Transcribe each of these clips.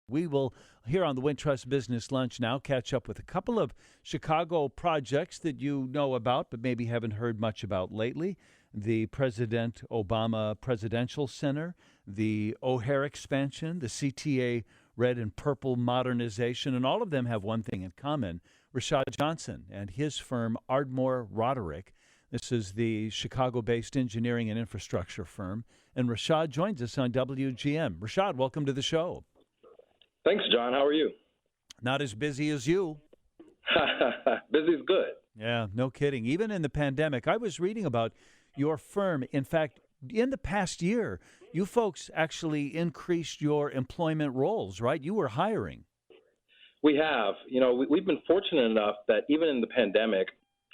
We will, here on the Wintrust Business Lunch now, catch up with a couple of Chicago projects that you know about but maybe haven't heard much about lately. The President Obama Presidential Center, the O'Hare expansion, the CTA Red and Purple modernization, and all of them have one thing in common. Rashod Johnson and his firm, Ardmore Roderick. This is the Chicago-based engineering and infrastructure firm. And Rashod joins us on WGN. Rashod, welcome to the show. Thanks, John. How are you? Not as busy as you. Busy's good. Yeah, no kidding. Even in the pandemic, I was reading about your firm. In fact, in the past year, you folks actually increased your employment roles, right? You were hiring. We have. You know, we've been fortunate enough that even in the pandemic,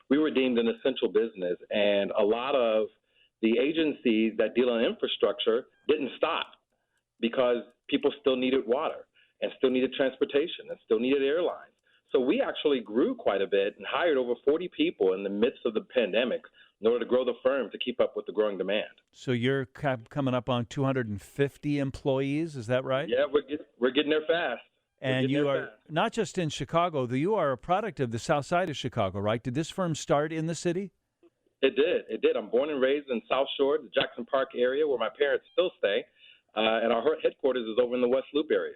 we were deemed an essential business, and a lot of the agencies that deal in infrastructure didn't stop because people still needed water and still needed transportation and still needed airlines. So we actually grew quite a bit and hired over 40 people in the midst of the pandemic in order to grow the firm to keep up with the growing demand. So you're coming up on 250 employees, is that right? Yeah, we're getting there fast. And you are not just in Chicago, though you are a product of the south side of Chicago, right? Did this firm start in the city? It did. I'm born and raised in South Shore, the Jackson Park area, where my parents still stay, and our headquarters is over in the West Loop area.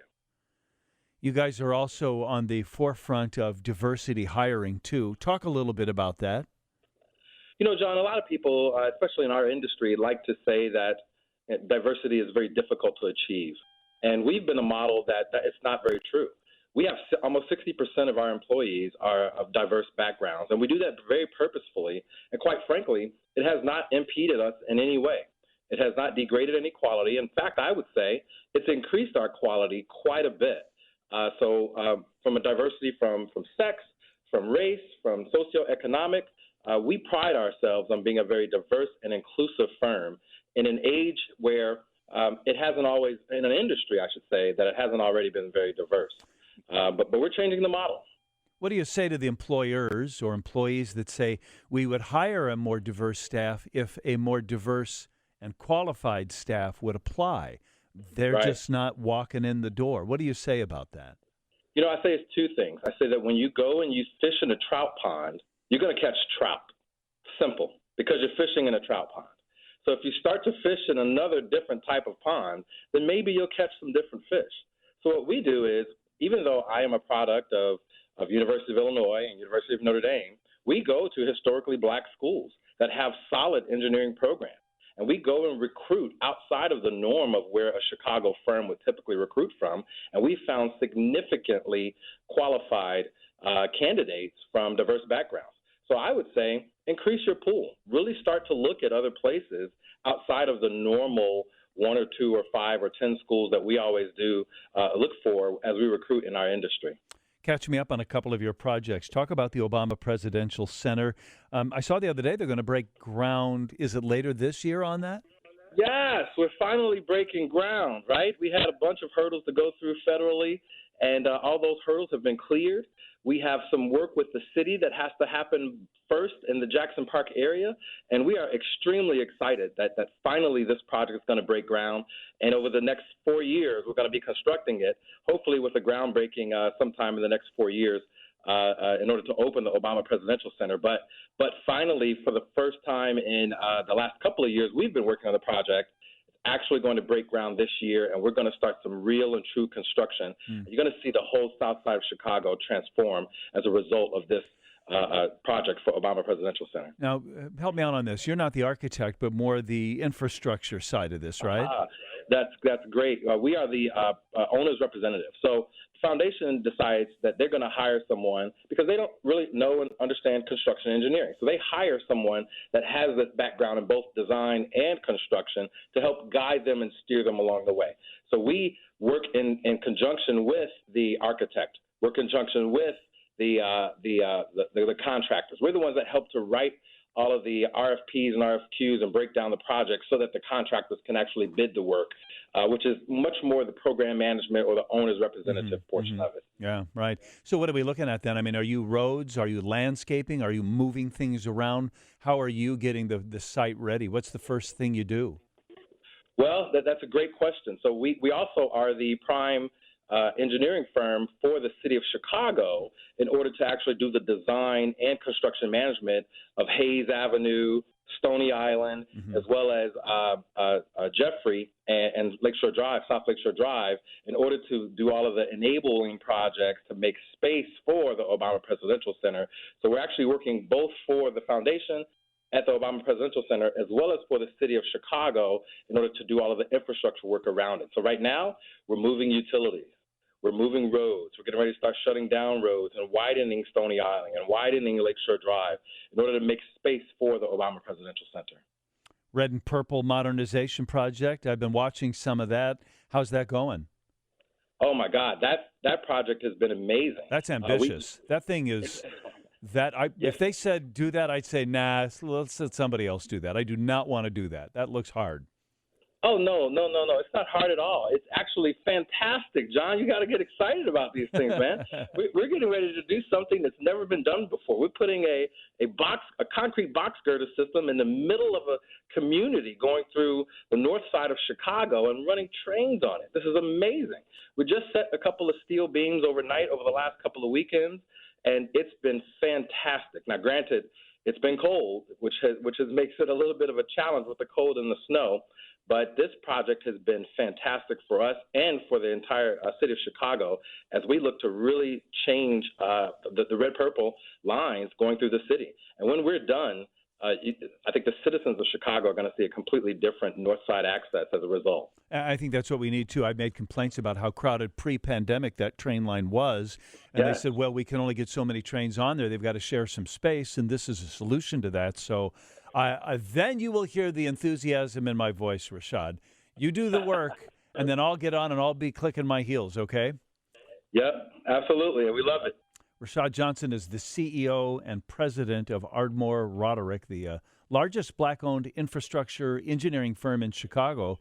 You guys are also on the forefront of diversity hiring, too. Talk a little bit about that. You know, John, a lot of people, especially in our industry, like to say that diversity is very difficult to achieve. And we've been a model that it's not very true. We have almost 60% of our employees are of diverse backgrounds, and we do that very purposefully. And quite frankly, it has not impeded us in any way. It has not degraded any quality. In fact, I would say it's increased our quality quite a bit. From a diversity from sex, from race, from socioeconomic, we pride ourselves on being a very diverse and inclusive firm in an age where it hasn't always, in an industry, I should say, that it hasn't already been very diverse. But we're changing the model. What do you say to the employers or employees that say we would hire a more diverse staff if a more diverse and qualified staff would apply? They're right. just not walking in the door. What do you say about that? You know, I say it's two things. I say that when you go and you fish in a trout pond, you're going to catch trout. Simple, because you're fishing in a trout pond. So if you start to fish in another different type of pond, then maybe you'll catch some different fish. So what we do is, even though I am a product of University of Illinois and University of Notre Dame, we go to historically black schools that have solid engineering programs. And we go and recruit outside of the norm of where a Chicago firm would typically recruit from. And we found significantly qualified candidates from diverse backgrounds. So I would say increase your pool. Really start to look at other places outside of the normal 1 or 2 or 5 or 10 schools that we always do look for as we recruit in our industry. Catch me up on a couple of your projects. Talk about the Obama Presidential Center. I saw the other day they're going to break ground. Is it later this year on that? Yes, we're finally breaking ground, right? We had a bunch of hurdles to go through federally, and all those hurdles have been cleared. We have some work with the city that has to happen first in the Jackson Park area, and we are extremely excited that finally this project is going to break ground, and over the next 4 years, we're going to be constructing it, hopefully with a groundbreaking sometime in the next 4 years in order to open the Obama Presidential Center. But finally, for the first time in the last couple of years, we've been working on the project. Actually going to break ground this year, and we're going to start some real and true construction. You're going to see the whole south side of Chicago transform as a result of this project for Obama Presidential Center. Now, help me out on this. You're not the architect, but more the infrastructure side of this, right? That's great. We are the owner's representative. So the foundation decides that they're going to hire someone because they don't really know and understand construction engineering. So they hire someone that has this background in both design and construction to help guide them and steer them along the way. So we work in conjunction with the architect. We're in conjunction with the contractors. We're the ones that help to write all of the RFPs and RFQs and break down the project so that the contractors can actually bid the work, which is much more the program management or the owner's representative portion of it. Yeah, right. So what are we looking at then? I mean, are you roads? Are you landscaping? Are you moving things around? How are you getting the site ready? What's the first thing you do? Well, that's a great question. So we also are the prime engineering firm for the city of Chicago in order to actually do the design and construction management of Hayes Avenue, Stony Island, as well as Jeffrey and Lakeshore Drive, South Lakeshore Drive, in order to do all of the enabling projects to make space for the Obama Presidential Center. So we're actually working both for the foundation at the Obama Presidential Center as well as for the city of Chicago in order to do all of the infrastructure work around it. So right now, we're moving utilities. We're moving roads. We're getting ready to start shutting down roads and widening Stony Island and widening Lakeshore Drive in order to make space for the Obama Presidential Center. Red and Purple Modernization Project. I've been watching some of that. How's that going? Oh, my God. That project has been amazing. That's ambitious. That thing is if they said do that, I'd say, nah, let's let somebody else do that. I do not want to do that. That looks hard. Oh, no. It's not hard at all. It's actually fantastic, John. You got to get excited about these things, man. We're getting ready to do something that's never been done before. We're putting a concrete box girder system in the middle of a community going through the north side of Chicago and running trains on it. This is amazing. We just set a couple of steel beams overnight over the last couple of weekends, and it's been fantastic. Now, granted, it's been cold, which makes it a little bit of a challenge with the cold and the snow. But this project has been fantastic for us and for the entire city of Chicago as we look to really change the red-purple lines going through the city. And when we're done, I think the citizens of Chicago are going to see a completely different north side access as a result. I think that's what we need, too. I've made complaints about how crowded pre-pandemic that train line was. And They said, well, we can only get so many trains on there. They've got to share some space, and this is a solution to that. So then you will hear the enthusiasm in my voice, Rashod. You do the work, and then I'll get on and I'll be clicking my heels, okay? Yep, absolutely, and we love it. Rashod Johnson is the CEO and president of Ardmore Roderick, the largest black-owned infrastructure engineering firm in Chicago,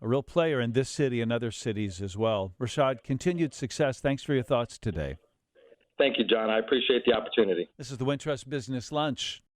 a real player in this city and other cities as well. Rashod, continued success. Thanks for your thoughts today. Thank you, John. I appreciate the opportunity. This is the Wintrust Business Lunch.